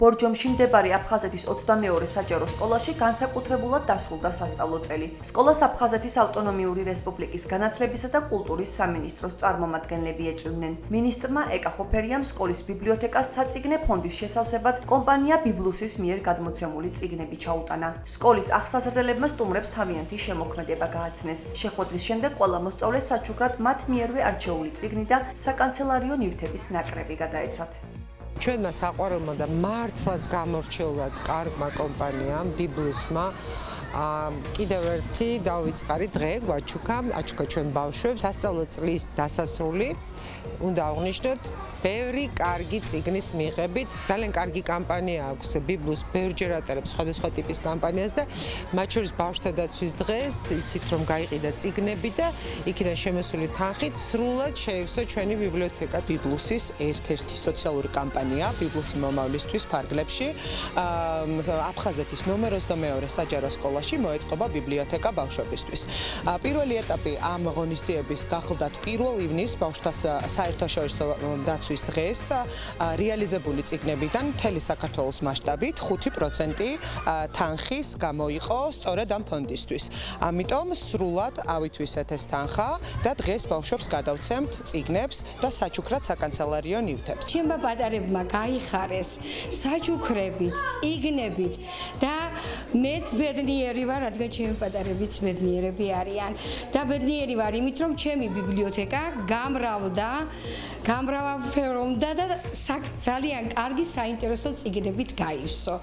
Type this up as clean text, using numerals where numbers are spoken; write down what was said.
ბორჯომში მდებარე აფხაზეთის 22 საჯარო სკოლაში განსაკუთრებულად დასრულდა სასწავლო წელი. სკოლას აფხაზეთის ავტონომიური რესპუბლიკის განათლებისა და კულტურის სამინისტროს წარმომადგენლები ეწვივნენ. მინისტრმა ეკახოფერიამ სკოლის ბიბლიოთეკას საწიგნე ფონდის შესავსებად კომპანია ბიბლუსის მიერ გადმოცემული წიგნები ჩაუტანა. სკოლის აღსაზრდელებმა სტუმრებს თავიანთი შემოქმედება გააცნეს. შეხვედრის შემდეგ ყველა მოსწავლეს საჩუქრად მათ მიერვე არჩეული წიგნი და საკანცელარიო ნივთების ნაკრები გადაეცათ. ჩვენმა საყვარელმა და მართლაც გამორჩეულად კარგმა კომპანიამ ბიბლუსმა კიდევ ერთი დავიწყარი დღე გვაჩუქა ჩვენ ბავშვებს სასწავლო წლის დასასრული უნდა აღვნიშნოთ ბევრი კარგი წიგნის მიღებით ძალიან კარგი კამპანია აქვს ბიბლუს ბევრჯერ ატარებს სხვადასხვა ტიპის კამპანიას და მათ შორის ბავშვთა დაცვის დღეს იცით რომ გაიყიდა წიგნები და იქიდან შემოსული თანხით სრულად შეივსო ჩვენი ბიბლიოთეკა. ბიბლუსის ერთ-ერთი სოციალური კამპანია ბიბლუსი მომავლისთვის ფარგლებში აფხაზეთის ნომერ 22 საჯარო სკოლაში მოეწყობა ბიბლიოთეკა ბავშვებისთვის. პირველი ეტაპი ამ ღონისძიების გახლდათ 1 ივნის ბავშვთა საერთაშორისო დაცვის დღეს რეალიზებული წიგნებიდან მთელი საქართველოს მასშტაბით 5% თანხის გამოიყო სწორედ ამ ფონდისთვის. ამიტომ სრულად ავითვისეთ ეს თანხა და დღეს ბავშვებს გადავცემთ წიგნებს და საჩუქრად საკანცელარიო ნივთებს. ჩემმა პატარებმა გაიხარეს საჩუქრებით, წიგნებით და მეც ბედნიერი ვარ, რადგან ჩემი პატარებიც ბედნიერები არიან. და ბედნიერი ვარ იმით, რომ ჩემი ბიბლიოთეკა გამრავალფეროვდა და ძალიან კარგი საინტერესო წიგნებით გაივსო.